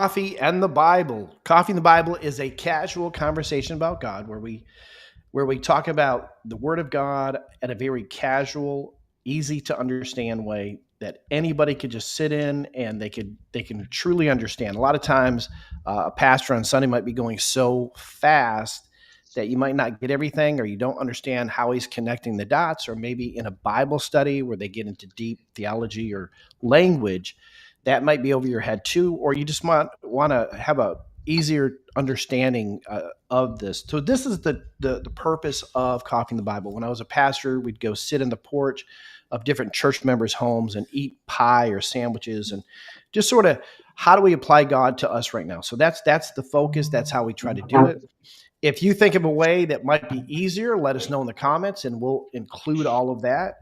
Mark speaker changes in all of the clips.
Speaker 1: Coffee and the Bible. Coffee and the Bible is a casual conversation about God where we talk about the Word of God at a very casual, easy to understand way that anybody could just sit in and they can truly understand. A lot of times, a pastor on Sunday might be going so fast that you might not get everything, or you don't understand how he's connecting the dots, or maybe in a Bible study where they get into deep theology or language, that might be over your head too, or you just want to have a easier understanding of this. So this is the purpose of Coffee in the Bible. When I was a pastor, we'd go sit in the porch of different church members' homes and eat pie or sandwiches, and just sort of, how do we apply God to us right now? So that's the focus. That's how we try to do it. If you think of a way that might be easier, let us know in the comments, and we'll include all of that.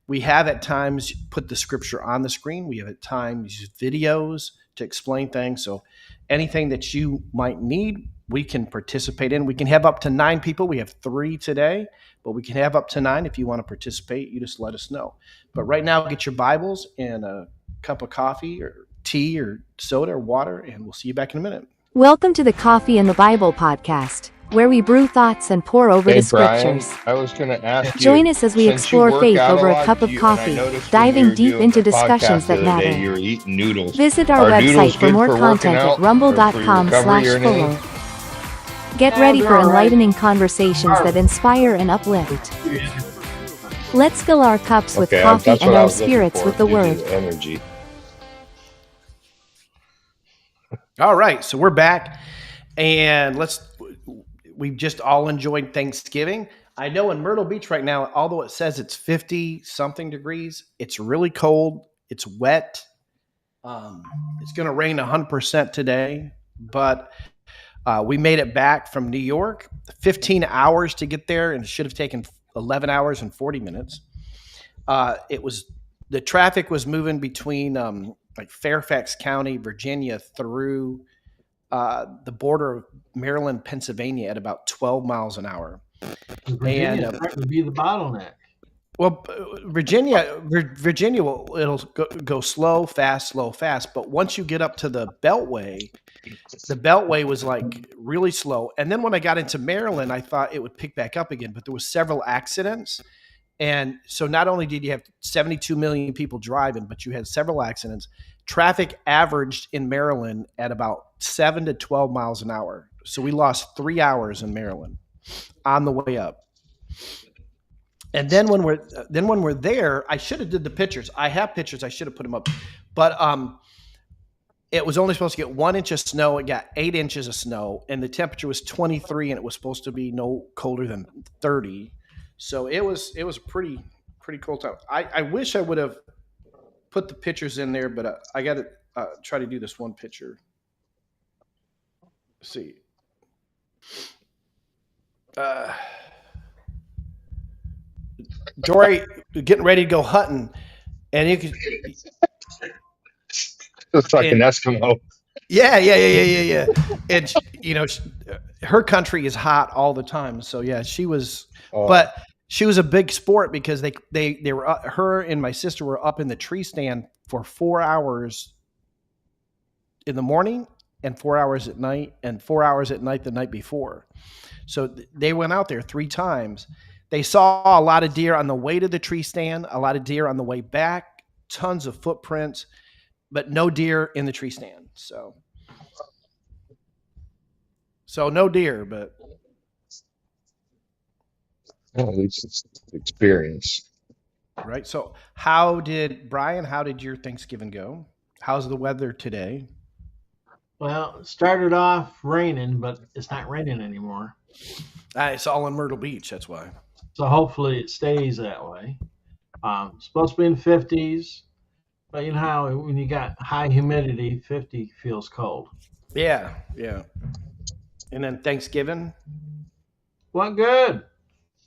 Speaker 1: We have at times put the scripture on the screen. We have at times used videos to explain things. So anything that you might need, we can participate in. We can have up to 9 people. We have 3 today, but we can have up to 9. If you want to participate, you just let us know. But right now, get your Bibles and a cup of coffee or tea or soda or water, and we'll see you back in a minute.
Speaker 2: Welcome to the Coffee and the Bible podcast, where we brew thoughts and pour over the scriptures.
Speaker 3: Brian, I was going to ask you.
Speaker 2: Join us as we explore faith over a cup of coffee, diving deep into discussions that matter.
Speaker 3: You were eating noodles.
Speaker 2: Visit our website for more content at rumble.com/fuller. Get ready for enlightening conversations that inspire and uplift. Let's fill our cups with coffee and our spirits with the Word.
Speaker 3: Energy.
Speaker 1: All right, so we're back, and we've just all enjoyed Thanksgiving. I know in Myrtle Beach right now, although it says it's 50-something degrees, it's really cold, it's wet. It's going to rain 100% today, but we made it back from New York, 15 hours to get there, and it should have taken 11 hours and 40 minutes. The traffic was moving between like Fairfax County, Virginia, through the border of Maryland, Pennsylvania at about 12 miles an hour.
Speaker 4: Virginia would be the bottleneck.
Speaker 1: Well, Virginia, it'll go slow, fast. But once you get up to the Beltway was like really slow. And then when I got into Maryland, I thought it would pick back up again, but there was several accidents. And so not only did you have 72 million people driving, but you had several accidents. Traffic averaged in Maryland at about 7 to 12 miles an hour. So we lost 3 hours in Maryland on the way up. And then when we're there, I should have did the pictures. I have pictures. I should have put them up. But it was only supposed to get 1 inch of snow. It got 8 inches of snow, and the temperature was 23, and it was supposed to be no colder than 30. So it was a pretty cool time. I wish I would have put the pictures in there, but I got to try to do this one picture. Let's see. Dory getting ready to go hunting, and you could.
Speaker 3: It's like an Eskimo.
Speaker 1: Yeah. And her country is hot all the time. So yeah, she was. But she was a big sport because they were her and my sister were up in the tree stand for 4 hours in the morning and 4 hours at night and 4 hours at night the night before. So they went out there 3 times. They saw a lot of deer on the way to the tree stand, a lot of deer on the way back, tons of footprints, but no deer in the tree stand. So no deer, but.
Speaker 3: Well, at least it's experience.
Speaker 1: Right. So how did your Thanksgiving go? How's the weather today?
Speaker 4: Well, it started off raining, but it's not raining anymore.
Speaker 1: It's all in Myrtle Beach. That's why.
Speaker 4: So hopefully it stays that way. It's supposed to be in 50s, but you know how when you got high humidity, 50 feels cold.
Speaker 1: Yeah. And then Thanksgiving?
Speaker 4: Went good.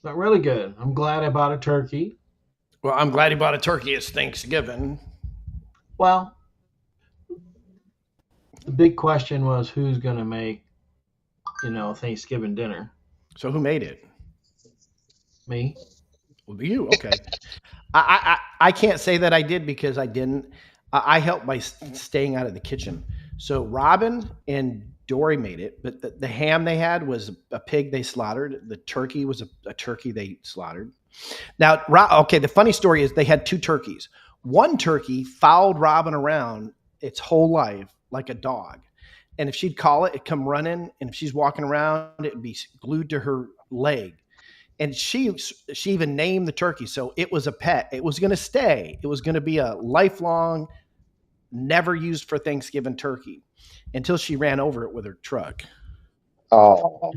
Speaker 4: Not really good. I'm glad I bought a turkey.
Speaker 1: Well, I'm glad you bought a turkey. It's Thanksgiving.
Speaker 4: Well, the big question was who's going to make, Thanksgiving dinner.
Speaker 1: So who made it?
Speaker 4: Me.
Speaker 1: Well, you, okay. I can't say that I did because I didn't. I helped by staying out of the kitchen. So Robin and Dory made it, but the ham they had was a pig they slaughtered. The turkey was a turkey they slaughtered. Now, okay, the funny story is they had 2 turkeys. One turkey followed Robin around its whole life like a dog. And if she'd call it, it'd come running. And if she's walking around, it'd be glued to her leg. And she even named the turkey. So it was a pet. It was going to stay. It was going to be a lifelong, never used for Thanksgiving turkey until she ran over it with her truck.
Speaker 3: Oh.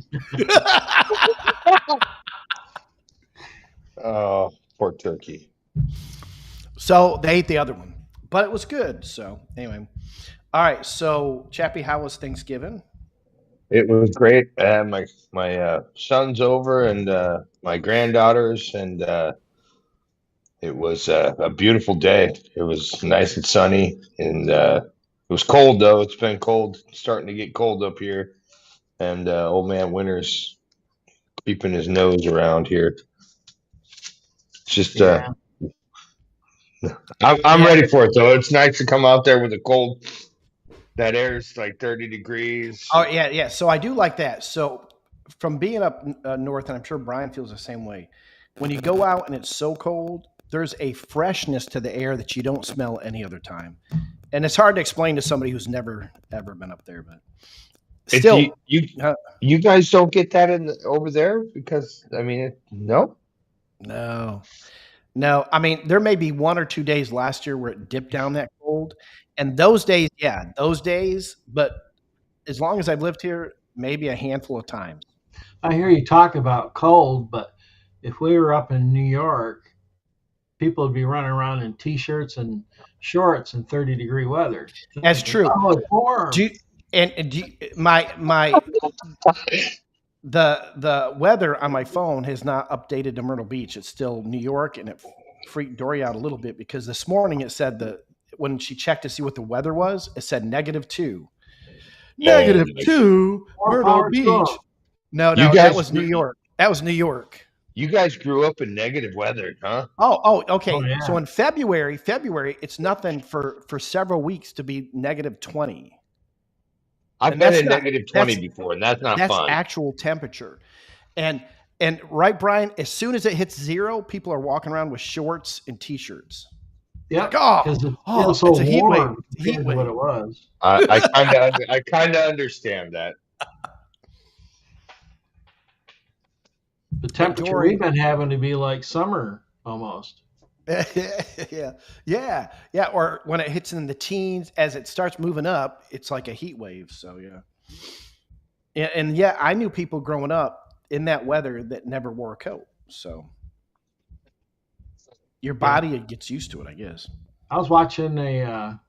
Speaker 3: Oh, poor turkey.
Speaker 1: So they ate the other one, but it was good. So anyway, all right. So Chappie, how was Thanksgiving?
Speaker 3: It was great. I had my sons over and my granddaughters, and it was a beautiful day. It was nice and sunny, and it was cold though. It's been cold, starting to get cold up here, and old man Winter's keeping his nose around here. It's just I'm ready for it though. It's nice to come out there with the cold. That air is like 30 degrees.
Speaker 1: Oh yeah. So I do like that. So from being up north, and I'm sure Brian feels the same way. When you go out and it's so cold, there's a freshness to the air that you don't smell any other time, and it's hard to explain to somebody who's never ever been up there. But still,
Speaker 3: you guys don't get that over there because I mean, no.
Speaker 1: I mean, there may be 1 or 2 days last year where it dipped down that cold, and those days, but as long as I've lived here, maybe a handful of times.
Speaker 4: I hear you talk about cold, but if we were up in New York, people would be running around in t-shirts and shorts in 30-degree weather.
Speaker 1: That's true.
Speaker 4: Oh, it's warm.
Speaker 1: The weather on my phone has not updated to Myrtle Beach. It's still New York, and it freaked Dory out a little bit because this morning it said when she checked to see what the weather was, it said -2. -2 Myrtle Beach. No, that was New York. That was New York.
Speaker 3: You guys grew up in negative weather, huh?
Speaker 1: Oh, okay.
Speaker 4: Oh, yeah.
Speaker 1: So in February, it's nothing for several weeks to be -20.
Speaker 3: I've been in -20 before, and that's not fun.
Speaker 1: That's actual temperature. And right, Brian, as soon as it hits 0, people are walking around with shorts and t-shirts.
Speaker 4: Yeah,
Speaker 1: it's a heat wave.
Speaker 4: Heat wave. What it was.
Speaker 3: I kind of understand that.
Speaker 4: The temperature we've been having to be like summer almost.
Speaker 1: Yeah. Or when it hits in the teens, as it starts moving up, it's like a heat wave. So yeah. And I knew people growing up in that weather that never wore a coat. So your body gets used to it, I guess.
Speaker 4: I was watching a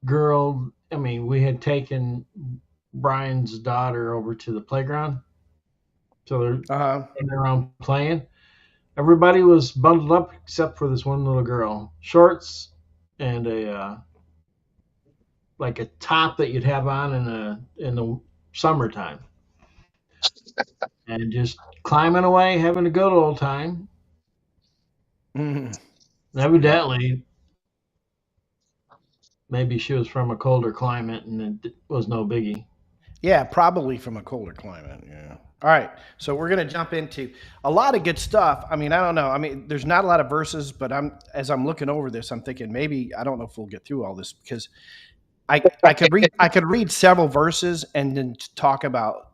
Speaker 4: girl. I mean, we had taken Brian's daughter over to the playground, so they're running around playing. Everybody was bundled up except for this one little girl. Shorts and a like a top that you'd have on in the summertime, and just climbing away, having a good old time.
Speaker 1: Mm-hmm.
Speaker 4: Evidently, maybe she was from a colder climate and it was no biggie.
Speaker 1: Yeah, probably from a colder climate. Yeah. All right. So we're going to jump into a lot of good stuff. I mean, I don't know. I mean, there's not a lot of verses, but as I'm looking over this, I'm thinking maybe, I don't know if we'll get through all this because I could read several verses and then talk about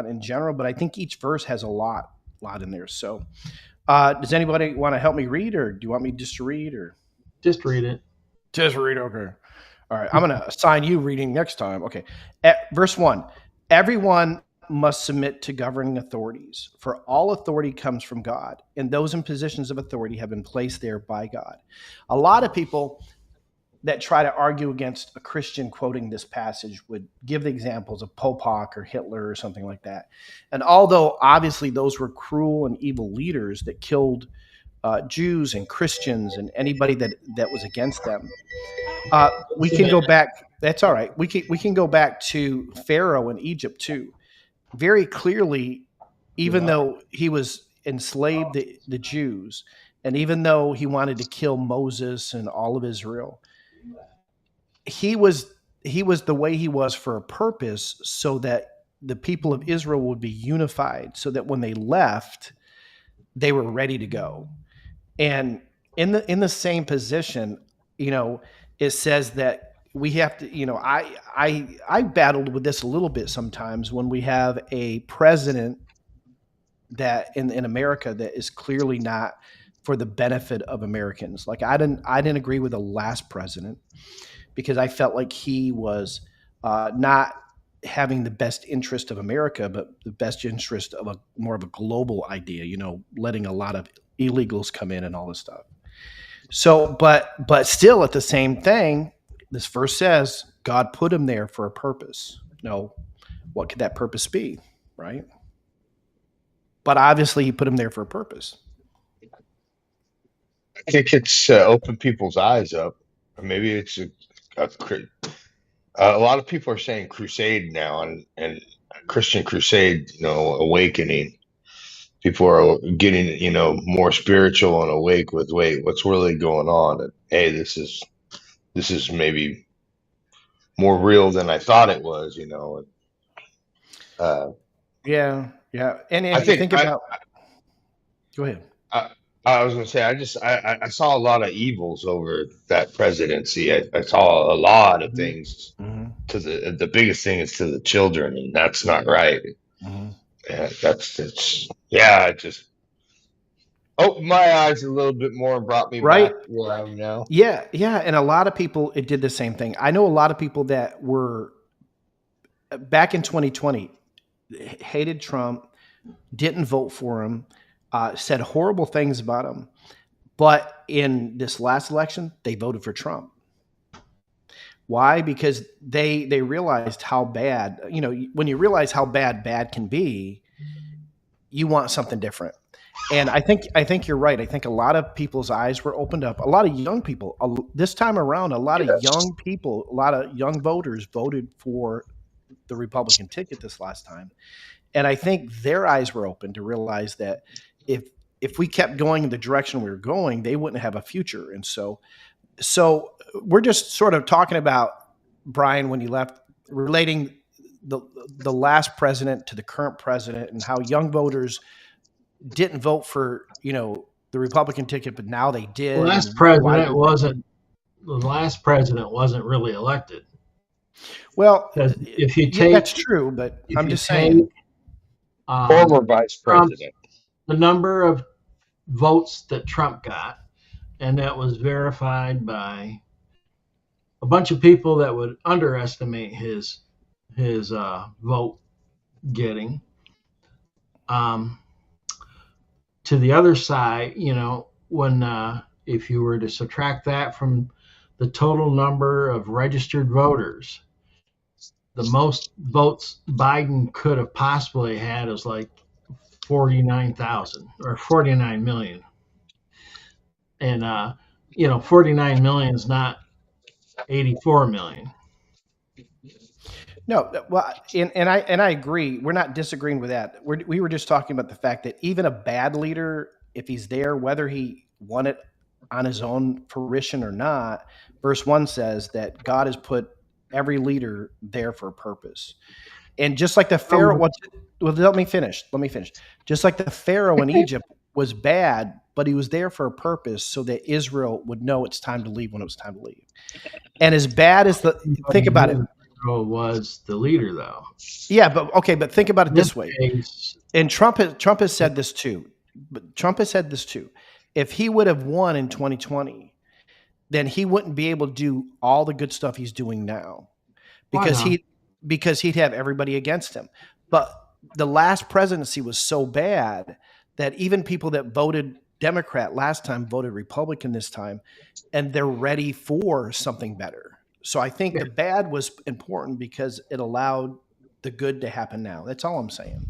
Speaker 1: in general, but I think each verse has a lot in there. So does anybody want to help me read, or do you want me just to read, or
Speaker 4: just read it?
Speaker 1: Just read. Okay. All right. I'm going to assign you reading next time. Okay. Verse 1, everyone must submit to governing authorities, for all authority comes from God, and those in positions of authority have been placed there by God. A lot of people that try to argue against a Christian quoting this passage would give the examples of Pol Pot or Hitler or something like that. And although obviously those were cruel and evil leaders that killed Jews and Christians and anybody that was against them, we can go back. That's all right. We can go back to Pharaoh in Egypt too. Very clearly, even though he was enslaved the Jews, and even though he wanted to kill Moses and all of Israel, he was he was the way he was for a purpose, so that the people of Israel would be unified, so that when they left, they were ready to go. And in the same position, it says that we have to, I battled with this a little bit sometimes when we have a president that in America that is clearly not for the benefit of Americans. Like I didn't agree with the last president because I felt like he was not having the best interest of America, but the best interest of more of a global idea, letting a lot of illegals come in and all this stuff. So, but still at the same thing, this verse says God put him there for a purpose. What could that purpose be? Right. But obviously he put him there for a purpose.
Speaker 3: I think it's opened people's eyes up. Or maybe it's a lot of people are saying crusade now, and Christian crusade, awakening. People are getting, more spiritual and awake with, wait, what's really going on? And hey, this is maybe more real than I thought it was, And,
Speaker 1: yeah. And I think about. Go ahead.
Speaker 3: I was going to say, I saw a lot of evils over that presidency. I saw a lot of things. To the biggest thing is to the children, and that's not right. Yeah, it just opened my eyes a little bit more and brought me back to where I am now.
Speaker 1: Yeah, and a lot of people, it did the same thing. I know a lot of people that were back in 2020 hated Trump, didn't vote for him, said horrible things about him, but in this last election, they voted for Trump. Why? Because they realized how bad, when you realize how bad can be, you want something different. And I think you're right. I think a lot of people's eyes were opened up. A lot of young people this time around, a lot of young people, a lot of young voters voted for the Republican ticket this last time. And I think their eyes were open to realize that if we kept going in the direction we were going, they wouldn't have a future. And so we're just sort of talking about, Brian, when you left, relating the last president to the current president and how young voters didn't vote for, the Republican ticket, but now they did.
Speaker 4: The last president wasn't really elected.
Speaker 1: Well,
Speaker 4: if you take,
Speaker 1: that's true, but I'm just saying.
Speaker 3: Former vice president.
Speaker 4: The number of votes that Trump got, and that was verified by a bunch of people that would underestimate his vote getting. To the other side, when if you were to subtract that from the total number of registered voters, the most votes Biden could have possibly had is like 49,000 or 49 million. And, 49 million is not 84 million.
Speaker 1: No, well, and I agree. We're not disagreeing with that. We were just talking about the fact that even a bad leader, if he's there, whether he won it on his own fruition or not, verse 1 says that God has put every leader there for a purpose. And just like the Pharaoh, let me finish. Just like the Pharaoh in Egypt was bad, but he was there for a purpose so that Israel would know it's time to leave when it was time to leave. And as bad as think about it.
Speaker 4: Was the leader though?
Speaker 1: Yeah, but think about it this way. And Trump has said this too. But Trump has said this too. If he would have won in 2020, then he wouldn't be able to do all the good stuff he's doing now, because he'd have everybody against him. But the last presidency was so bad that even people that voted Democrat last time voted Republican this time, and they're ready for something better. So I think the bad was important because it allowed the good to happen now. That's all I'm saying.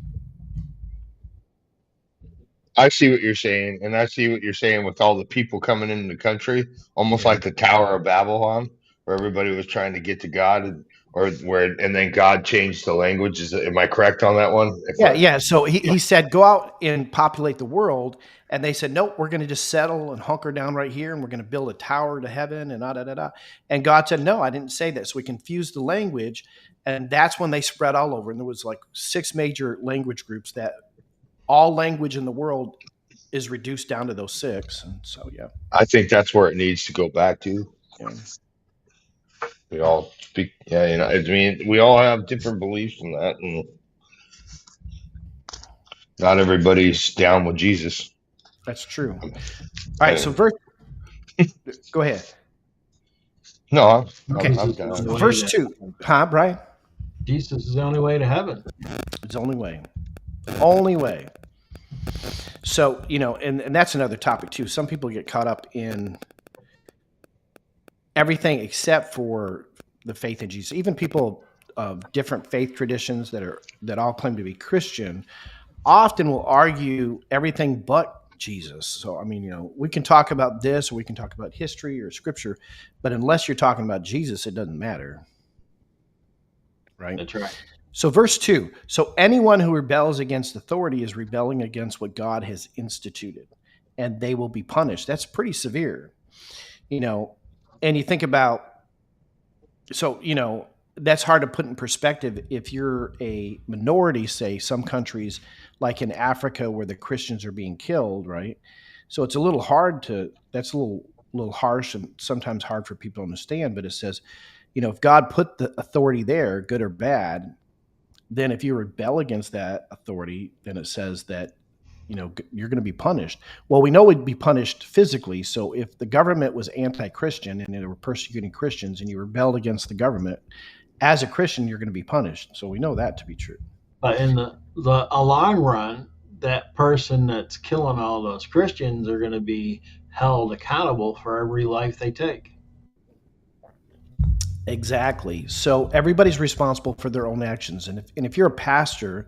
Speaker 3: I see what you're saying, and I see what you're saying with all the people coming into the country, almost like the Tower of Babylon, where everybody was trying to get to God, and then God changed the language. Am I correct on that one?
Speaker 1: Yeah. So he said, go out and populate the world. And they said, nope, we're going to just settle and hunker down right here. And we're going to build a tower to heaven and da. And God said, no, I didn't say that. So we confused the language. And that's when they spread all over. And there was like 6 major language groups that all language in the world is reduced down to those 6. And so, yeah.
Speaker 3: I think that's where it needs to go back to. Yeah. We all speak. Yeah. I mean, we all have different beliefs in that. And not everybody's down with Jesus.
Speaker 1: That's true. All right. So go ahead.
Speaker 3: No.
Speaker 1: Okay.
Speaker 3: I'm down.
Speaker 1: Verse 2. Huh, Brian?
Speaker 4: Jesus is the only way to heaven.
Speaker 1: It's the only way. Only way. So, and that's another topic too. Some people get caught up in everything except for the faith in Jesus. Even people of different faith traditions that all claim to be Christian often will argue everything but Jesus. So, I mean, we can talk about this, or we can talk about history or scripture, but unless you're talking about Jesus, it doesn't matter. Right?
Speaker 4: That's right.
Speaker 1: So verse 2, so anyone who rebels against authority is rebelling against what God has instituted, and they will be punished. That's pretty severe. And you think about, that's hard to put in perspective if you're a minority, say some countries like in Africa where the Christians are being killed, right? So it's a little hard that's a little harsh and sometimes hard for people to understand, but it says, if God put the authority there, good or bad, then if you rebel against that authority, then it says that, you're going to be punished. Well, we know we'd be punished physically. So if the government was anti-Christian and they were persecuting Christians and you rebelled against the government, as a Christian, you're going to be punished. So we know that to be true.
Speaker 4: But in the long run, that person that's killing all those Christians are going to be held accountable for every life they take.
Speaker 1: Exactly. So everybody's responsible for their own actions. And if you're a pastor,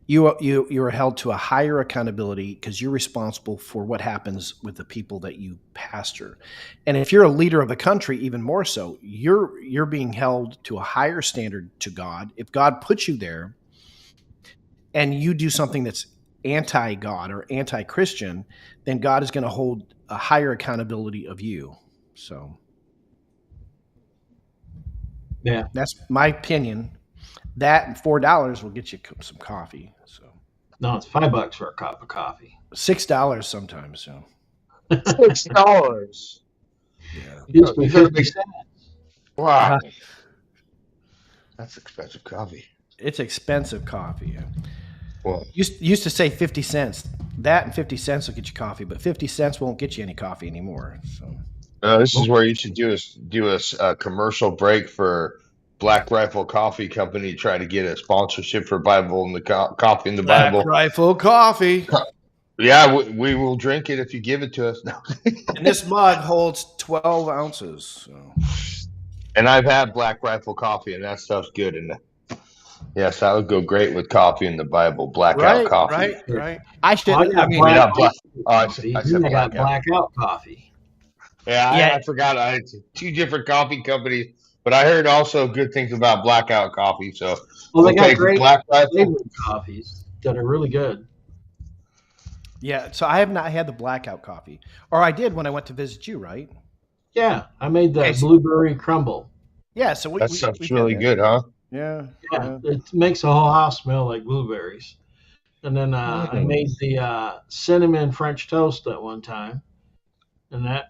Speaker 1: you are held to a higher accountability because you're responsible for what happens with the people that you pastor. And if you're a leader of a country, even more so, you're being held to a higher standard to God. If God puts you there and you do something that's anti-God or anti-Christian, then God is going to hold a higher accountability of you. So
Speaker 4: yeah,
Speaker 1: that's my opinion. That and $4 will get you some coffee. So
Speaker 4: no, it's $5 for a cup of coffee.
Speaker 1: $6 sometimes. So
Speaker 3: $6.
Speaker 4: Yeah, used to be 50 cents.
Speaker 3: Wow, that's expensive coffee.
Speaker 1: It's expensive coffee. Yeah.
Speaker 3: Well,
Speaker 1: used to say 50 cents. That and 50 cents will get you coffee, but 50 cents won't get you any coffee anymore. So
Speaker 3: this is where you should do a commercial break for Black Rifle Coffee Company, try to get a sponsorship for Bible and the coffee in the Bible.
Speaker 1: Black Rifle Coffee.
Speaker 3: Yeah, we will drink it if you give it to us.
Speaker 1: And this mug holds 12 ounces. So.
Speaker 3: And I've had Black Rifle coffee, and that stuff's good. And yes, that would go great with coffee in the Bible. Blackout coffee.
Speaker 1: Right. I should.
Speaker 4: I
Speaker 3: said
Speaker 4: got blackout coffee.
Speaker 3: Yeah, I forgot. I had 2 different coffee companies. But I heard also good things about Blackout coffee. So
Speaker 4: they got great flavored coffees that are really good.
Speaker 1: Yeah, so I have not had the Blackout coffee. Or I did when I went to visit you, right?
Speaker 4: Yeah, I made the blueberry crumble.
Speaker 1: Yeah, so
Speaker 3: that stuff's really good, huh?
Speaker 1: Yeah.
Speaker 4: It makes the whole house smell like blueberries. And then I made the cinnamon French toast at one time. And that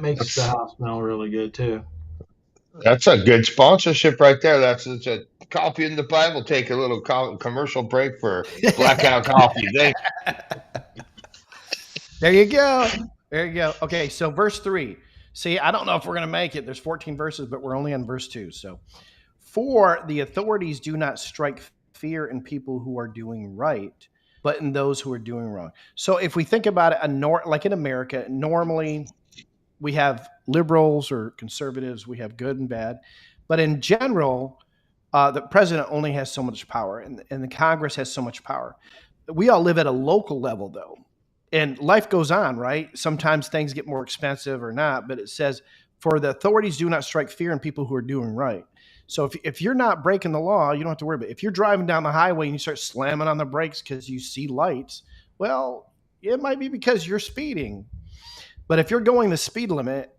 Speaker 4: makes the house smell really good too.
Speaker 3: That's a good sponsorship right there. That's a coffee in the Bible. Take a little commercial break for Blackout coffee.
Speaker 1: There you go. Okay, so verse 3. See, I don't know if we're going to make it. There's 14 verses, but we're only on verse 2. So, for the authorities do not strike fear in people who are doing right, but in those who are doing wrong. So if we think about it, like in America, normally we have liberals or conservatives, we have good and bad. But in general, the president only has so much power and the Congress has so much power. We all live at a local level, though. And life goes on, right? Sometimes things get more expensive or not, but it says, For the authorities do not strike fear in people who are doing right. So if you're not breaking the law, you don't have to worry about it. If you're driving down the highway and you start slamming on the brakes because you see lights, well, it might be because you're speeding. But if you're going the speed limit,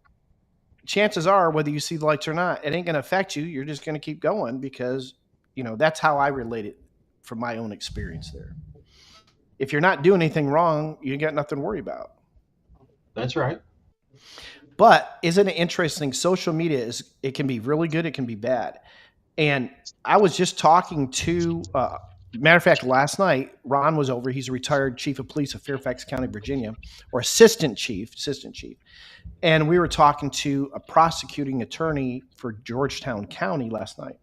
Speaker 1: chances are, whether you see the lights or not, it ain't going to affect you. You're just going to keep going because, that's how I relate it from my own experience there. If you're not doing anything wrong, you got nothing to worry about.
Speaker 4: That's right.
Speaker 1: But isn't it interesting? Social media it can be really good. It can be bad. And I was just talking to, matter of fact, last night, Ron was over. He's a retired chief of police of Fairfax County, Virginia, or assistant chief. And we were talking to a prosecuting attorney for Georgetown County last night.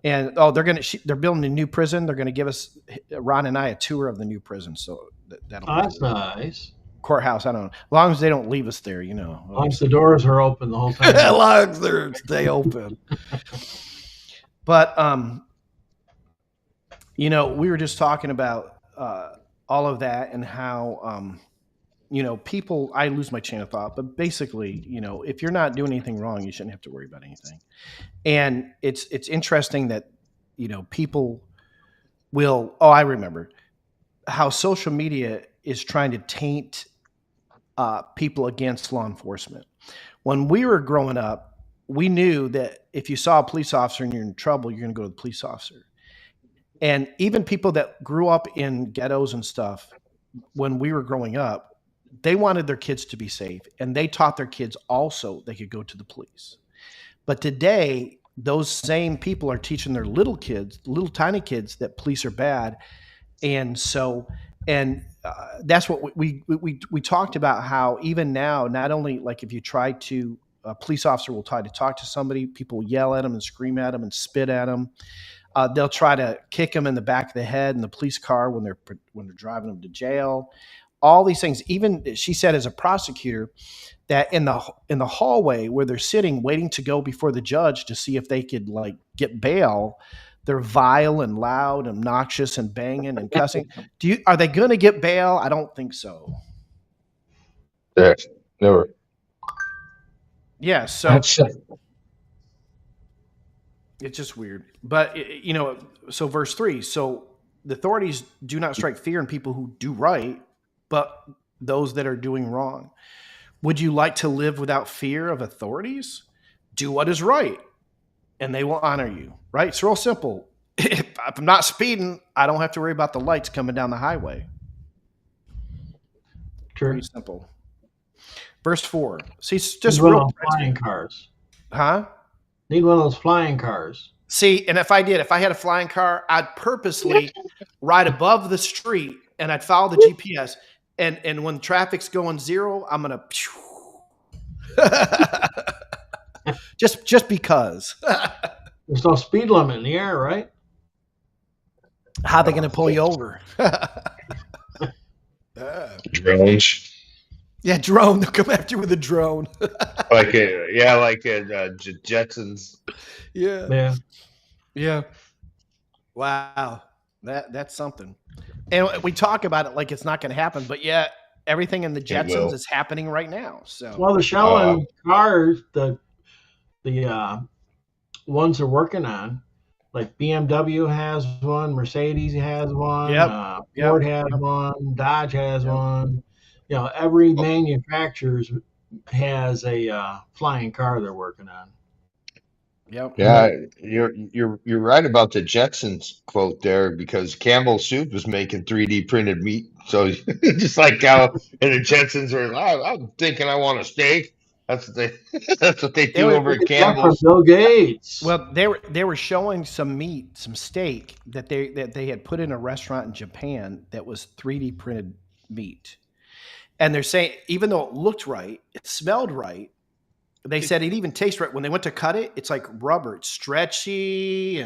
Speaker 1: And they're building a new prison. They're going to give us, Ron and I, a tour of the new prison. So
Speaker 4: that's nice.
Speaker 1: Courthouse. I don't know. As long as they don't leave us there,
Speaker 4: As long as the doors are open the whole time.
Speaker 1: As long as they open. But we were just talking about all of that and how people. I lose my chain of thought, but basically, if you're not doing anything wrong, you shouldn't have to worry about anything. And it's interesting that people will. Oh, I remember how social media is trying to taint people against law enforcement. When we were growing up, we knew that if you saw a police officer and you're in trouble, you're going to go to the police officer. And even people that grew up in ghettos and stuff, when we were growing up, they wanted their kids to be safe. And they taught their kids also they could go to the police. But today, those same people are teaching their little tiny kids, that police are bad. And so, that's what we talked about, how even now, not only like if you try to, a police officer will try to talk to somebody, people yell at them and scream at them and spit at them. They'll try to kick them in the back of the head in the police car when they're driving them to jail. All these things. Even she said, as a prosecutor, that in the hallway where they're sitting waiting to go before the judge to see if they could get bail, they're vile and loud and obnoxious and banging and cussing. Are they going to get bail? I don't think so.
Speaker 3: Yeah, never.
Speaker 1: Yeah, so it's just weird. But so verse 3. So the authorities do not strike fear in people who do right, but those that are doing wrong. Would you like to live without fear of authorities? Do what is right, and they will honor you. Right? It's real simple. If I'm not speeding, I don't have to worry about the lights coming down the highway.
Speaker 4: True.
Speaker 1: Pretty simple. Verse 4. See, it's just
Speaker 4: Need one of those flying cars.
Speaker 1: Huh?
Speaker 4: Need one of those flying cars.
Speaker 1: See, and if I had a flying car, I'd purposely ride above the street and I'd follow the GPS. And when traffic's going zero, I'm gonna just because.
Speaker 4: There's no speed limit in the air, right?
Speaker 1: How are they gonna pull you over?
Speaker 3: Drones.
Speaker 1: Yeah, drone. They'll come after you with a drone.
Speaker 3: like Jetsons.
Speaker 1: Yeah. Wow, that's something. And we talk about it like it's not going to happen, but yet everything in the Jetsons is happening right now. So,
Speaker 4: well, the showing cars, the ones they're working on, like BMW has one, Mercedes has one, Ford has one, Dodge has one. Every manufacturer has a flying car they're working on.
Speaker 1: Yep.
Speaker 3: Yeah, you're right about the Jetsons quote there, because Campbell Soup is making 3D printed meat. So just like how in the Jetsons are, I'm thinking I want a steak. That's what they do over at Campbell's.
Speaker 4: Bill Gates.
Speaker 1: Well, they were showing some steak that they had put in a restaurant in Japan that was 3D printed meat, and they're saying even though it looked right, it smelled right. They said it even tastes right. When they went to cut it, it's like rubber. It's stretchy.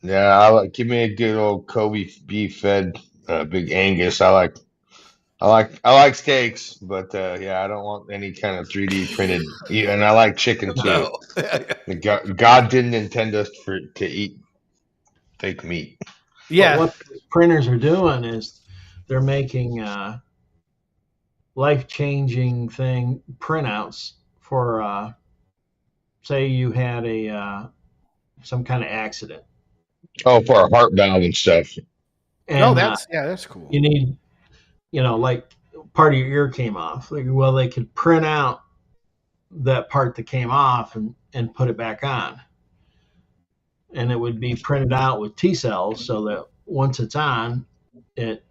Speaker 3: Yeah, give me a good old Kobe beef fed, big Angus. I like steaks, but I don't want any kind of 3D printed. And I like chicken too. No. God didn't intend us to eat fake meat.
Speaker 4: Yeah. But what printers are doing is they're making life-changing printouts for, say you had some kind of accident.
Speaker 3: Oh, for a heart valve and stuff.
Speaker 4: And
Speaker 1: that's cool.
Speaker 4: You need, like part of your ear came off. Well, they could print out that part that came off and put it back on. And it would be printed out with T cells so that once it's on, it,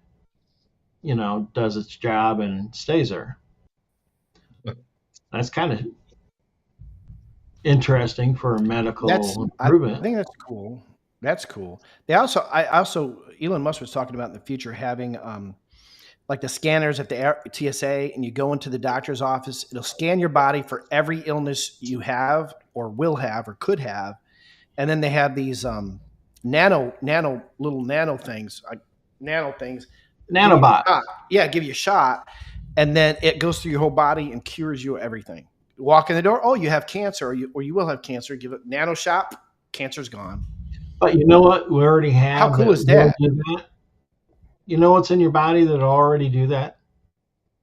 Speaker 4: does its job and stays there. That's kind of interesting for medical improvement.
Speaker 1: I think that's cool. That's cool. Elon Musk was talking about in the future having like the scanners at the TSA, and you go into the doctor's office, it'll scan your body for every illness you have or will have or could have. And then they have these little nano things.
Speaker 4: Nanobot.
Speaker 1: Give you a shot. And then it goes through your whole body and cures you of everything. You walk in the door, oh, you have cancer, or you will have cancer. Give it nano shot, cancer's gone.
Speaker 4: But you know what? We already have.
Speaker 1: How cool is that?
Speaker 4: You know what's in your body that already do that?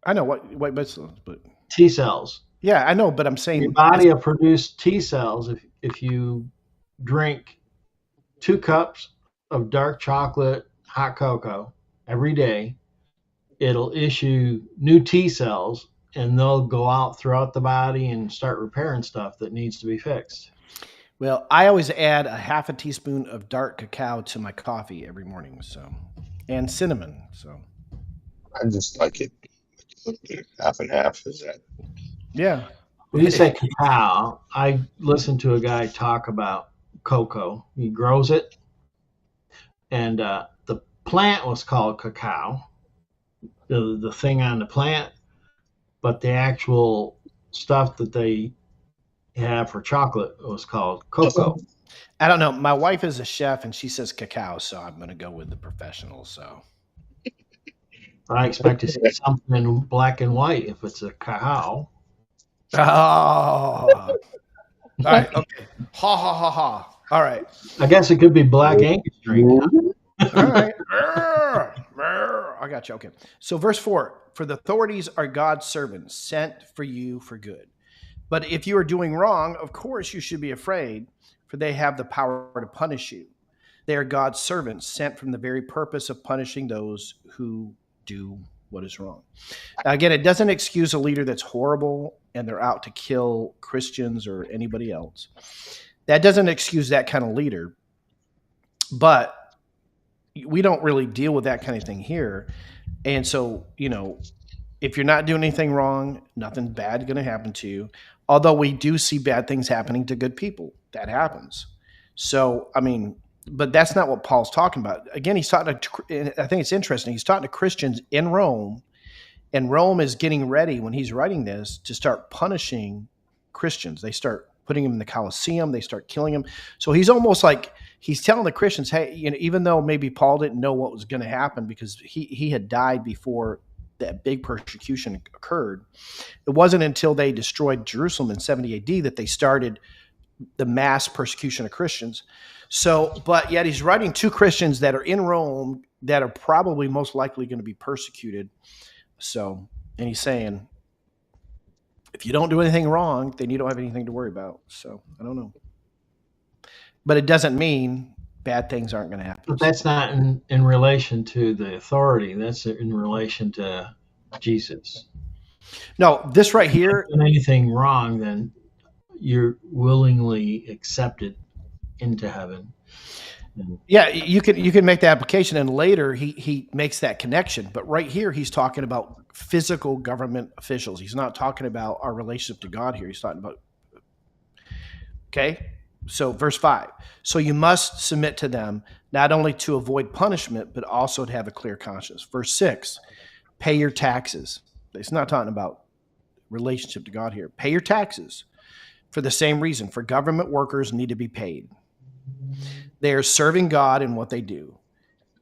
Speaker 1: I know what but
Speaker 4: T cells.
Speaker 1: Yeah, I know, but I'm saying
Speaker 4: your body will produce T cells if you drink 2 cups of dark chocolate hot cocoa every day. It'll issue new T cells, and they'll go out throughout the body and start repairing stuff that needs to be fixed.
Speaker 1: Well, I always add a half a teaspoon of dark cacao to my coffee every morning, and cinnamon. So
Speaker 3: I just like it half and half. Is that?
Speaker 1: Yeah.
Speaker 4: When you say cacao, I listened to a guy talk about cocoa. He grows it, and the plant was called cacao, the thing on the plant, but the actual stuff that they have for chocolate was called cocoa.
Speaker 1: I don't know. My wife is a chef, and she says cacao, so I'm going to go with the professional. So
Speaker 4: I expect to see something in black and white if it's a cacao.
Speaker 1: Oh, all right. Okay. Ha ha ha ha. All right.
Speaker 4: I guess it could be black Angus drink.
Speaker 1: All right. I got you. Okay. So verse 4, for the authorities are God's servants sent for you for good. But if you are doing wrong, of course you should be afraid, for they have the power to punish you. They are God's servants sent from the very purpose of punishing those who do what is wrong. Now, again, it doesn't excuse a leader that's horrible and they're out to kill Christians or anybody else. That doesn't excuse that kind of leader. But we don't really deal with that kind of thing here. And so, if you're not doing anything wrong, nothing bad going to happen to you. Although we do see bad things happening to good people. That happens. So, but that's not what Paul's talking about. Again, he's talking to, I think it's interesting, he's talking to Christians in Rome, and Rome is getting ready, when he's writing this, to start punishing Christians. They start putting them in the Colosseum. They start killing them. So he's almost like he's telling the Christians, hey, even though maybe Paul didn't know what was going to happen because he had died before that big persecution occurred, it wasn't until they destroyed Jerusalem in 70 AD that they started the mass persecution of Christians. So, but yet he's writing to Christians that are in Rome that are probably most likely going to be persecuted. So, and he's saying, if you don't do anything wrong, then you don't have anything to worry about. So I don't know. But it doesn't mean bad things aren't going to happen.
Speaker 4: But that's not in relation to the authority. That's in relation to Jesus.
Speaker 1: No, this right here.
Speaker 4: If you've done anything wrong, then you're willingly accepted into heaven.
Speaker 1: Yeah, you can make the application, and later he makes that connection. But right here, he's talking about physical government officials. He's not talking about our relationship to God here. He's talking about, okay? So verse 5, so you must submit to them, not only to avoid punishment, but also to have a clear conscience. Verse 6, pay your taxes. It's not talking about relationship to God here. Pay your taxes for the same reason, for government workers need to be paid. They are serving God in what they do.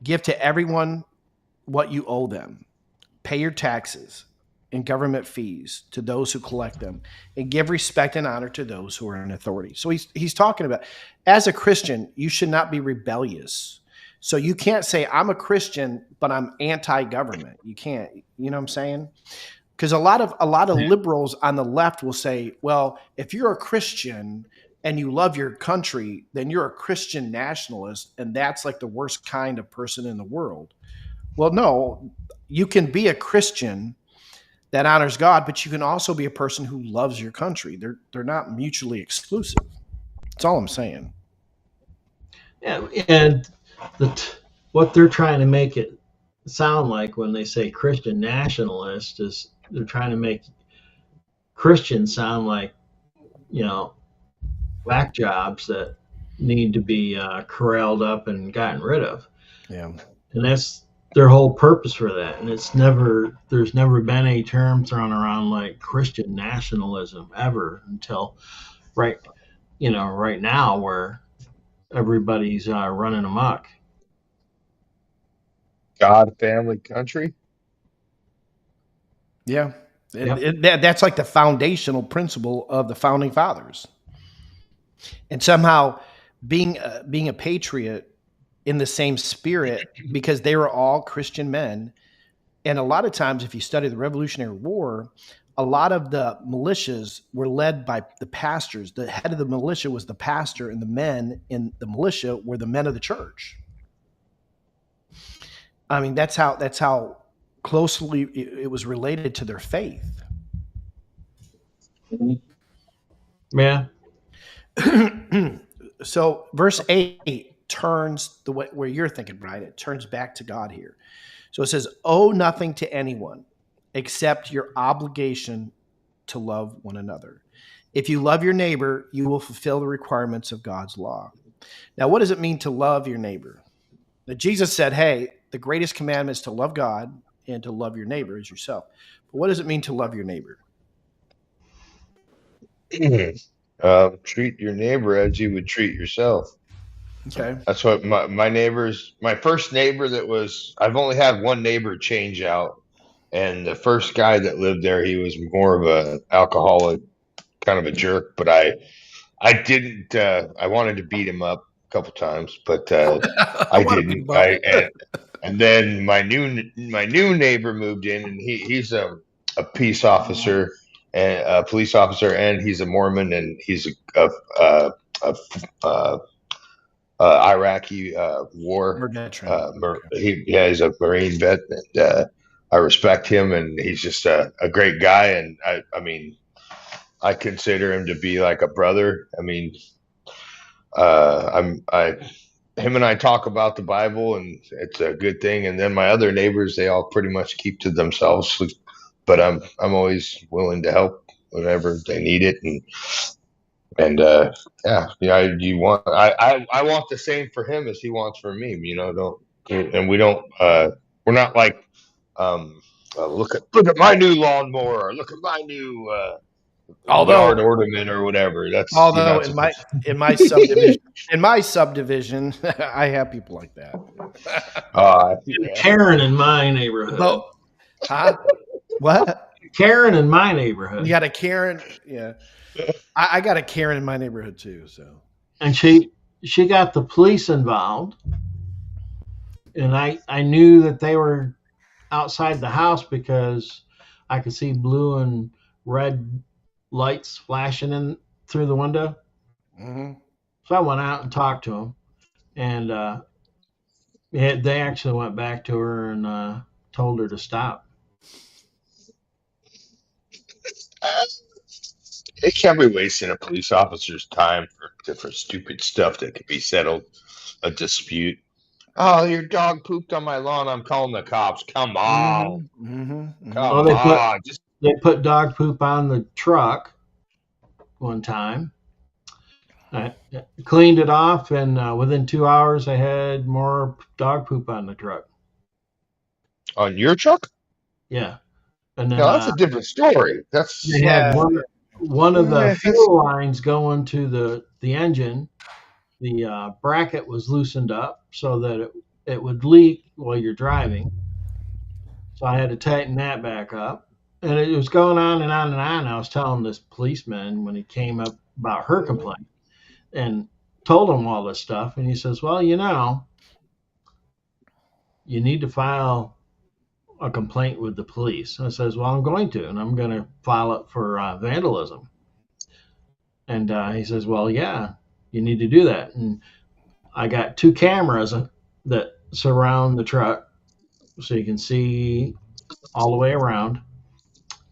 Speaker 1: Give to everyone what you owe them. Pay your taxes and government fees to those who collect them, and give respect and honor to those who are in authority. So he's talking about, as a Christian, you should not be rebellious. So you can't say, I'm a Christian, but I'm anti-government. You can't, you know what I'm saying? Because a lot of liberals on the left will say, well, if you're a Christian and you love your country, then you're a Christian nationalist, and that's like the worst kind of person in the world. Well, no, you can be a Christian that honors God, but you can also be a person who loves your country. They're not mutually exclusive. That's all I'm saying.
Speaker 4: Yeah, and what they're trying to make it sound like when they say Christian nationalist is they're trying to make Christians sound like, whack jobs that need to be corralled up and gotten rid of.
Speaker 1: Yeah.
Speaker 4: And that's their whole purpose for that. And there's never been a term thrown around like Christian nationalism ever until right now where everybody's running amok.
Speaker 3: God, family, country.
Speaker 1: Yeah. That's like the foundational principle of the founding fathers. And somehow being a patriot in the same spirit, because they were all Christian men. And a lot of times, if you study the Revolutionary War, a lot of the militias were led by the pastors. The head of the militia was the pastor, and the men in the militia were the men of the church. I mean, that's how closely it was related to their faith.
Speaker 4: Yeah.
Speaker 1: So verse 8 turns the way where you're thinking, Brian. It turns back to God here. So it says, owe nothing to anyone except your obligation to love one another. If you love your neighbor, you will fulfill the requirements of God's law. Now, what does it mean to love your neighbor? Now, Jesus said, hey, the greatest commandment is to love God and to love your neighbor as yourself. But what does it mean to love your neighbor?
Speaker 3: Treat your neighbor as you would treat yourself.
Speaker 1: Okay.
Speaker 3: That's what my first neighbor I've only had one neighbor change out. And the first guy that lived there, he was more of an alcoholic, kind of a jerk, but I didn't, I wanted to beat him up a couple times, but I didn't. And then my new neighbor moved in, and he's a peace officer and a police officer, and he's a Mormon, and he's a Iraqi war veteran. He's a Marine vet, and I respect him, and he's just a great guy, and I mean, I consider him to be like a brother. I mean, him and I talk about the Bible, and it's a good thing. And then my other neighbors, they all pretty much keep to themselves, but I'm always willing to help whenever they need it. You want, I want the same for him as he wants for me, we're not like, look at my new lawnmower, or look at my new, yard ornament or whatever. That's
Speaker 1: in my subdivision, I have people like that.
Speaker 4: Karen in my neighborhood.
Speaker 1: What?
Speaker 4: Karen in my neighborhood.
Speaker 1: You got a Karen? Yeah. I got a Karen in my neighborhood too. So,
Speaker 4: and she got the police involved, and I knew that they were outside the house because I could see blue and red lights flashing in through the window.
Speaker 1: Mm-hmm.
Speaker 4: So I went out and talked to them, and they actually went back to her and told her to stop.
Speaker 3: They can't be wasting a police officer's time for stupid stuff that could be settled, a dispute. Oh, your dog pooped on my lawn. I'm calling the cops. Come on.
Speaker 1: Mm-hmm.
Speaker 3: Come on.
Speaker 4: They put dog poop on the truck one time. I cleaned it off, and within 2 hours, I had more dog poop on the truck.
Speaker 3: On your truck?
Speaker 4: Yeah. And then,
Speaker 3: no, that's a different story.
Speaker 4: They had one of the fuel lines going to the engine. The bracket was loosened up so that it would leak while you're driving. So I had to tighten that back up. And it was going on and on and on. I was telling this policeman when he came up about her complaint and told him all this stuff. And he says, well, you need to file a complaint with the police. And I says, well, I'm going to, and I'm going to file it for vandalism. And he says, well, yeah, you need to do that. And I got 2 cameras that surround the truck so you can see all the way around.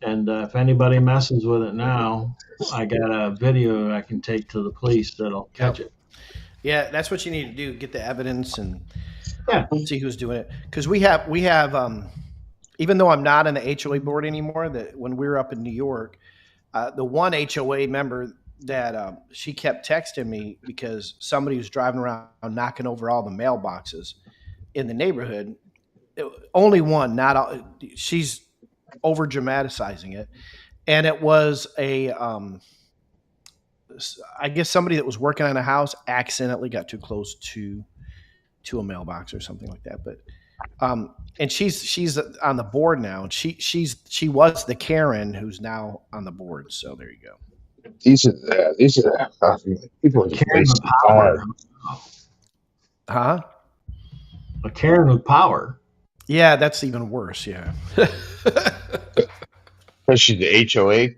Speaker 4: And if anybody messes with it now, I got a video I can take to the police that'll catch it.
Speaker 1: Yeah, that's what you need to do. Get the evidence and see who's doing it. Because we have even though I'm not on the HOA board anymore, that when we were up in New York, the one HOA member that she kept texting me because somebody was driving around knocking over all the mailboxes in the neighborhood. Only one, not all. She's over dramatizing it, and it was I guess somebody that was working on a house accidentally got too close to a mailbox or something like that. But and she's on the board now, and she was the Karen who's now on the board. So there you go.
Speaker 3: These are people are
Speaker 4: Karen with power.
Speaker 1: Huh?
Speaker 4: A Karen with power.
Speaker 1: Yeah, that's even worse. Yeah.
Speaker 3: Is she the HOA?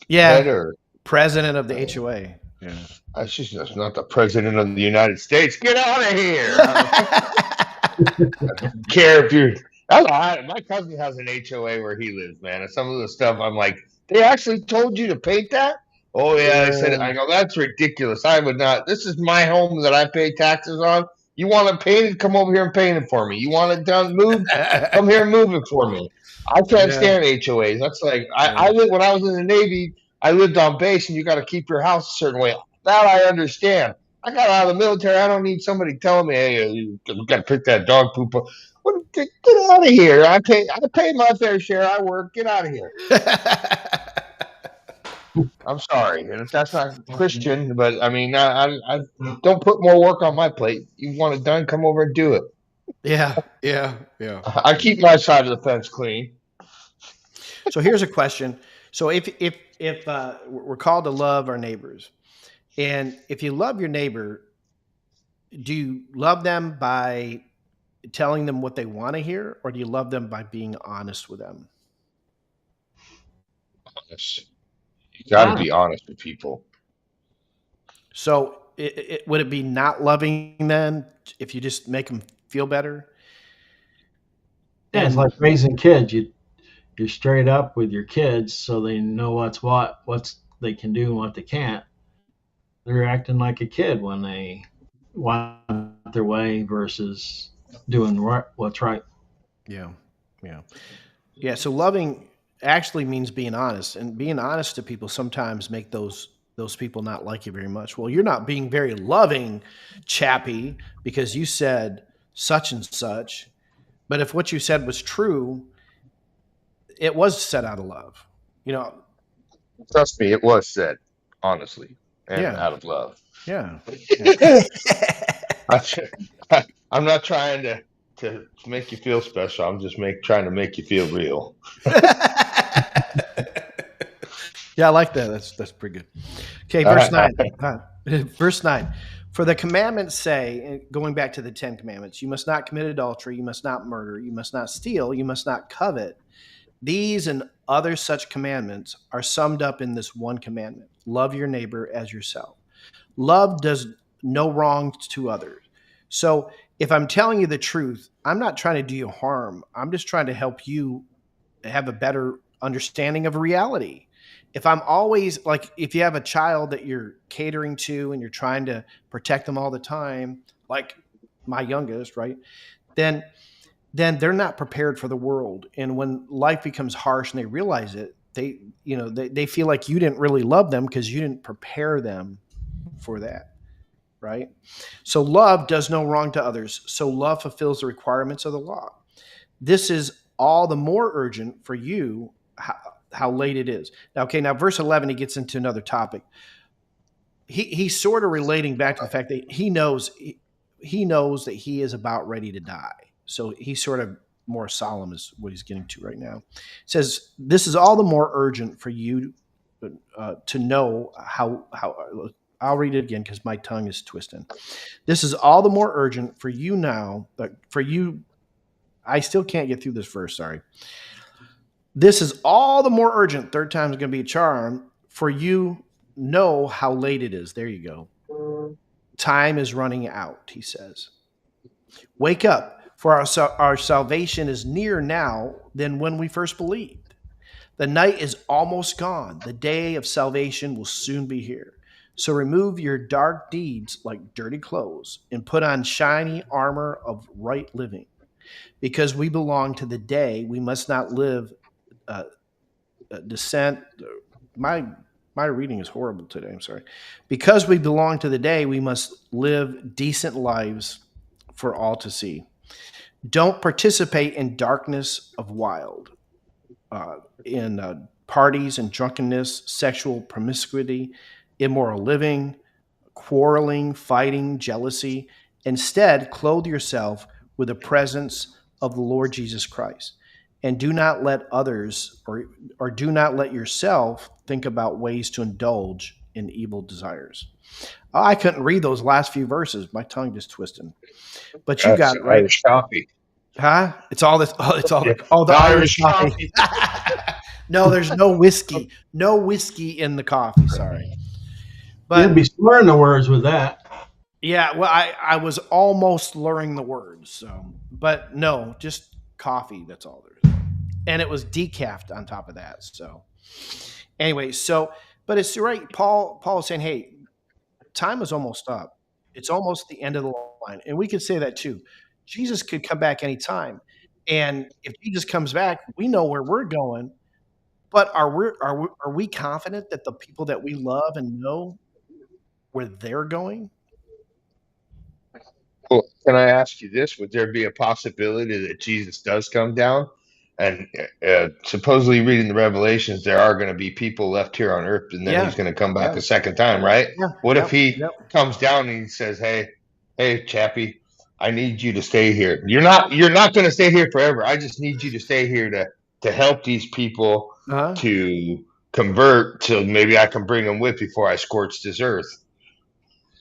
Speaker 1: Yeah.
Speaker 3: Head or?
Speaker 1: President of the HOA. Yeah.
Speaker 3: She's just not the president of the United States. Get out of here. I don't care if you're. My cousin has an HOA where he lives, man. And some of the stuff I'm like, they actually told you to paint that? Oh, yeah. I go, that's ridiculous. I would not. This is my home that I pay taxes on. You want it painted? Come over here and paint it for me. You want it done, moved? Come here and move it for me. I can't stand HOAs. That's like, I lived when I was in the Navy. I lived on base, and you got to keep your house a certain way. That I understand. I got out of the military. I don't need somebody telling me, hey, you got to pick that dog poop up. Get out of here. I pay my fair share. I work. Get out of here. I'm sorry. And if that's not Christian, but I mean, I don't put more work on my plate. You want it done, come over and do it.
Speaker 1: Yeah.
Speaker 3: I keep my side of the fence clean.
Speaker 1: So here's a question. So if we're called to love our neighbors, and if you love your neighbor, do you love them by telling them what they want to hear, or do you love them by being honest with them?
Speaker 3: Honest. You got to be honest with people.
Speaker 1: So would it be not loving then if you just make them feel better?
Speaker 4: Yeah, it's like raising kids. You're straight up with your kids so they know what's they can do and what they can't. They're acting like a kid when they want their way versus doing what's right.
Speaker 1: Yeah. So loving actually means being honest, and being honest to people sometimes make those people not like you very much. Well, you're not being very loving, Chappie, because you said such and such. But if what you said was true, it was said out of love.
Speaker 3: Trust me, it was said honestly and out of love.
Speaker 1: Yeah.
Speaker 3: I'm not trying to make you feel special. I'm just trying to make you feel real.
Speaker 1: Yeah, I like that. That's pretty good. Okay, verse 9. Verse 9. For the commandments say, going back to the 10 commandments, you must not commit adultery, you must not murder, you must not steal, you must not covet. These and other such commandments are summed up in this one commandment: love your neighbor as yourself. Love does no wrong to others. So if I'm telling you the truth, I'm not trying to do you harm. I'm just trying to help you have a better understanding of reality. If I'm always like, if you have a child that you're catering to and you're trying to protect them all the time, like my youngest, right? Then they're not prepared for the world. And when life becomes harsh and they realize it, they feel like you didn't really love them because you didn't prepare them for that. Right? So love does no wrong to others. So love fulfills the requirements of the law. This is all the more urgent for you, how late it is. Now verse 11, he gets into another topic. He's sort of relating back to the fact that he knows that he is about ready to die. So he's sort of more solemn is what he's getting to right now. It says, this is all the more urgent for you to know how I'll read it again because my tongue is twisting. This is all the more urgent for you now, for you I still can't get through this verse. Sorry. This is all the more urgent. Third time is going to be a charm, for you know how late it is. There you go. Time is running out, he says. Wake up, for our salvation is nearer now than when we first believed. The night is almost gone. The day of salvation will soon be here. So remove your dark deeds like dirty clothes and put on shiny armor of right living. Because we belong to the day, we must not live dissent. My reading is horrible today. I'm sorry. Because we belong to the day, we must live decent lives for all to see. Don't participate in darkness of wild, in parties and drunkenness, sexual promiscuity, immoral living, quarreling, fighting, jealousy. Instead, clothe yourself with the presence of the Lord Jesus Christ. And do not let others or do not let yourself think about ways to indulge in evil desires. I couldn't read those last few verses. My tongue just twisted. But you got it right.
Speaker 3: Irish coffee.
Speaker 1: Huh? It's all this. It's all the Irish coffee. No, there's no whiskey. No whiskey in the coffee. Sorry.
Speaker 4: But you'd be slurring the words with that.
Speaker 1: Yeah. Well, I was almost slurring the words. So, but no, just coffee. That's all there is. And it was decaf on top of that. So anyway, but it's right. Paul is saying, hey, time is almost up. It's almost the end of the line. And we could say that too. Jesus could come back anytime. And if Jesus comes back, we know where we're going. But are we confident that the people that we love and know where they're going?
Speaker 3: Well, can I ask you this? Would there be a possibility that Jesus does come down? And supposedly reading the Revelations, there are going to be people left here on earth, and then he's going to come back a second time, right?
Speaker 1: Yeah.
Speaker 3: What if he comes down and he says, hey, Chappie, I need you to stay here. You're not going to stay here forever. I just need you to stay here to help these people to convert till maybe I can bring them with before I scorch this earth.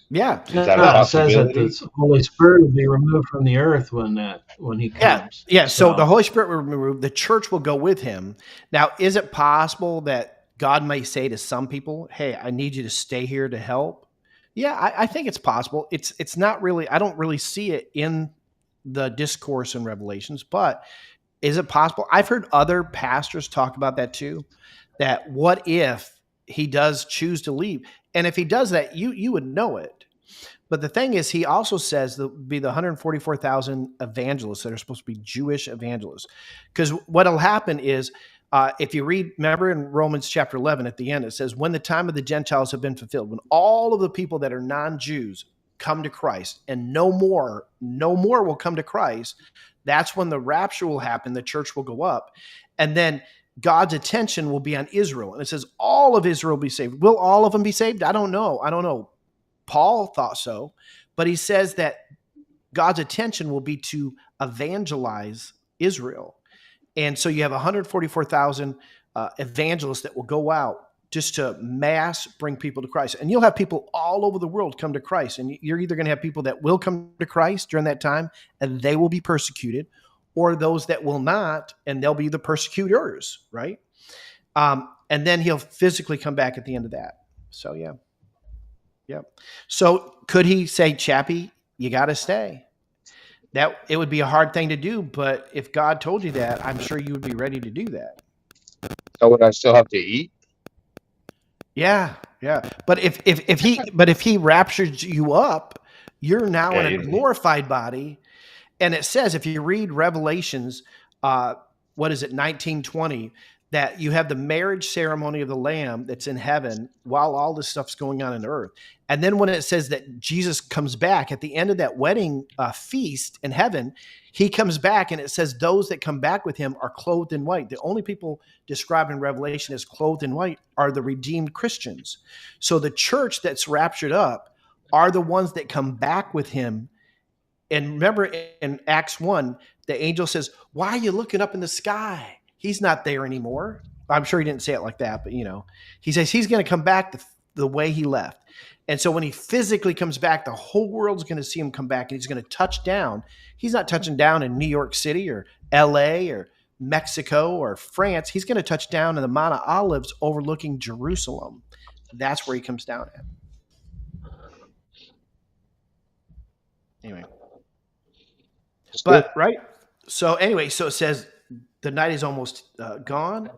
Speaker 1: Yeah.
Speaker 3: Is that a possibility?
Speaker 4: It says that the Holy Spirit will be removed from the earth when he comes.
Speaker 1: Yeah. So the Holy Spirit will be removed. The church will go with him. Now, is it possible that God may say to some people, hey, I need you to stay here to help? Yeah, I think it's possible. It's not really, I don't really see it in the discourse in Revelations, but is it possible? I've heard other pastors talk about that too, that what if he does choose to leave? And if he does that, you would know it. But the thing is, he also says there'll be the 144,000 evangelists that are supposed to be Jewish evangelists. Because what'll happen is, if you read, remember in Romans chapter 11 at the end, it says, when the time of the Gentiles have been fulfilled, when all of the people that are non-Jews come to Christ, and no more will come to Christ, that's when the rapture will happen, the church will go up, and then God's attention will be on Israel. And it says all of Israel will be saved. Will all of them be saved? I don't know. Paul thought so, but he says that God's attention will be to evangelize Israel. And so you have 144,000 evangelists that will go out just to mass bring people to Christ. And you'll have people all over the world come to Christ. And you're either going to have people that will come to Christ during that time and they will be persecuted, or those that will not, and they'll be the persecutors, right? And then he'll physically come back at the end of that. So, yeah. So could he say, Chappie, you got to stay? That it would be a hard thing to do, but if God told you that, I'm sure you would be ready to do that.
Speaker 3: So would I still have to eat?
Speaker 1: Yeah. But if he raptures you up, you're now in a glorified body. And it says, if you read Revelations, 19:20, that you have the marriage ceremony of the Lamb that's in heaven while all this stuff's going on earth. And then when it says that Jesus comes back at the end of that wedding feast in heaven, he comes back and it says those that come back with him are clothed in white. The only people described in Revelation as clothed in white are the redeemed Christians. So the church that's raptured up are the ones that come back with him. And remember in Acts 1, the angel says, why are you looking up in the sky? He's not there anymore. I'm sure he didn't say it like that, but he says he's going to come back the way he left. And so when he physically comes back, the whole world's going to see him come back, and he's going to touch down. He's not touching down in New York City or LA or Mexico or France. He's going to touch down in the Mount of Olives overlooking Jerusalem. That's where he comes down at. Anyway. But, right? So anyway, so it says the night is almost gone.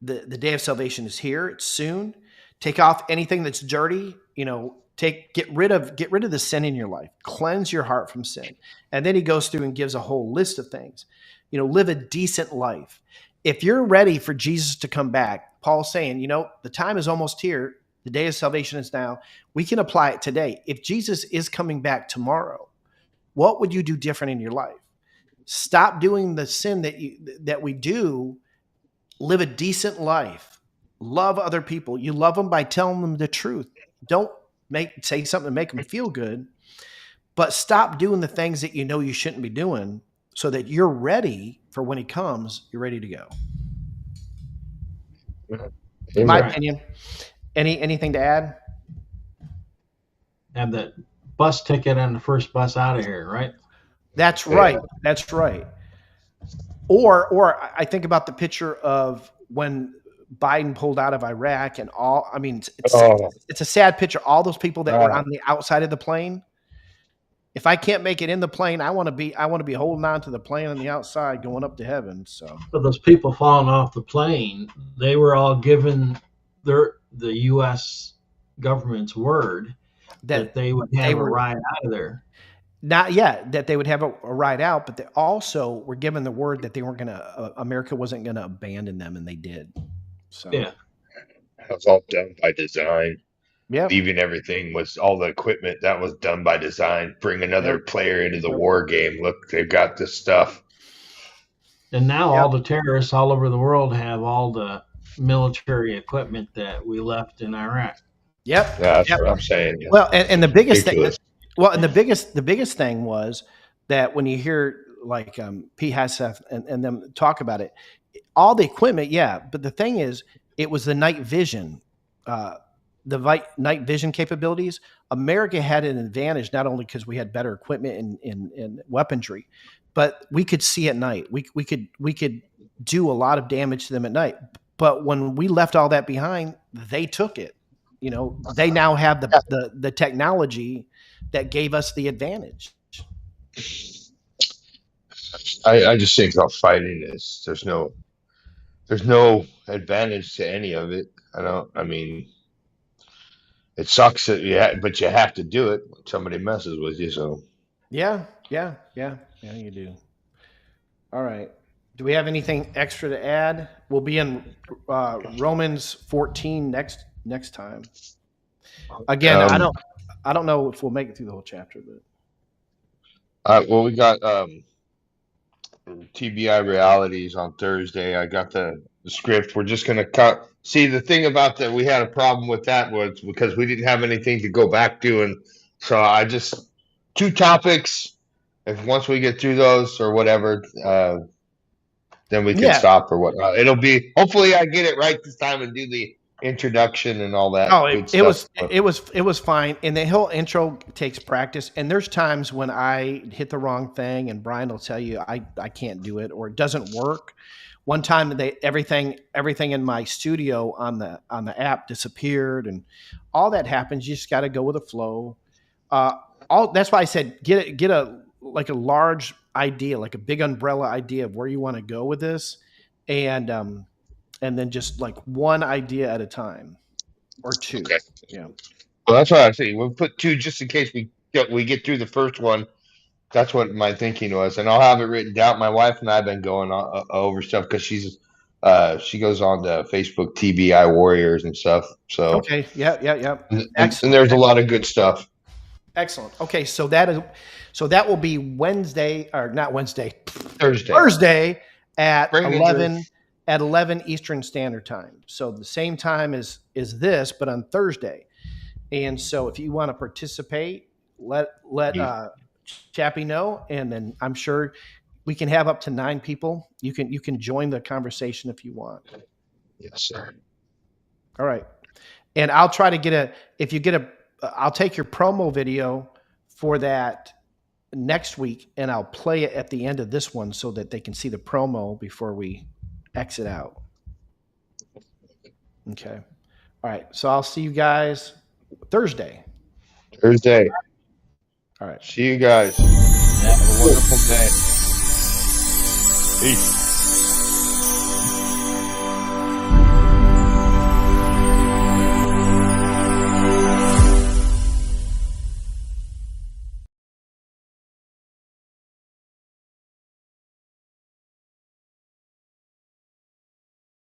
Speaker 1: The day of salvation is here. It's soon. Take off anything that's dirty, get rid of the sin in your life. Cleanse your heart from sin. And then he goes through and gives a whole list of things. Live a decent life. If you're ready for Jesus to come back, Paul's saying, the time is almost here. The day of salvation is now. We can apply it today. If Jesus is coming back tomorrow, what would you do different in your life? Stop doing the sin that we do. Live a decent life. Love other people. You love them by telling them the truth. Don't say something to make them feel good, but stop doing the things that you shouldn't be doing so that you're ready for when he comes, you're ready to go. In my opinion. Anything to add?
Speaker 4: Have that bus ticket on the first bus out of here, right?
Speaker 1: That's right. That's right. Or I think about the picture of when Biden pulled out of Iraq and all. I mean, it's a sad picture. All those people that were on the outside of the plane. If I can't make it in the plane, I want to be holding on to the plane on the outside going up to heaven. So,
Speaker 4: but those people falling off the plane, they were all given the U.S. government's word that they would have a ride out of there.
Speaker 1: Not yet that they would have a ride out, but they also were given the word that they weren't going to. America wasn't going to abandon them, and they did. So
Speaker 3: yeah, that was all done by design.
Speaker 1: Yeah,
Speaker 3: leaving everything was all the equipment that was done by design. Bring another player into the war game. Look, they've got this stuff.
Speaker 4: And now all the terrorists all over the world have all the military equipment that we left in Iraq.
Speaker 1: Yep,
Speaker 3: yeah, that's what I'm saying. Yeah.
Speaker 1: Well, and the biggest thing. Well, and the biggest thing was that when you hear like P. Hassef and them talk about it, all the equipment, yeah. But the thing is, it was the night vision. The night vision capabilities, America had an advantage not only because we had better equipment and weaponry, but we could see at night. We could do a lot of damage to them at night. But when we left all that behind, they took it. They now have the technology that gave us the advantage.
Speaker 3: I just think about fighting this. There's no advantage to any of it. I mean. It sucks that but you have to do it when somebody messes with you. So,
Speaker 1: yeah, you do. All right. Do we have anything extra to add? We'll be in Romans 14 next time. Again, I don't know if we'll make it through the whole chapter, but.
Speaker 3: Well, we got TBI Realities on Thursday. I got the script. We're just going to cut. See, the thing about that, we had a problem with that was because we didn't have anything to go back to. And so I just 2 topics. If once we get through those or whatever, then we can stop or whatnot. It'll be, hopefully I get it right this time and do the introduction and all that.
Speaker 1: Oh, it was fine. And the whole intro takes practice. And there's times when I hit the wrong thing and Brian will tell you I can't do it or it doesn't work. One time everything in my studio on the app disappeared and all that happens. You just got to go with the flow. That's why I said get a large idea, like a big umbrella idea of where you want to go with this, and then just like one idea at a time or 2.
Speaker 3: Okay.
Speaker 1: Yeah.
Speaker 3: Well, that's what I say. We'll put 2 just in case we get through the first one. That's what my thinking was, and I'll have it written down. My wife and I have been going over stuff because she goes on to Facebook TBI Warriors and stuff. So
Speaker 1: okay, yeah.
Speaker 3: And there's a lot of good stuff.
Speaker 1: Excellent. Okay, so that will be Wednesday or not Wednesday,
Speaker 3: Thursday
Speaker 1: at 11 Eastern Standard Time. So the same time as this, but on Thursday. And so if you want to participate, let Chappie know, and then I'm sure we can have up to 9 people. You can join the conversation if you want.
Speaker 3: Yes, sir.
Speaker 1: All right. And I'll try to get I'll take your promo video for that next week, and I'll play it at the end of this one so that they can see the promo before we exit out. Okay. All right. So I'll see you guys Thursday.
Speaker 3: All
Speaker 1: right.
Speaker 3: See you guys. Have a wonderful day. Peace.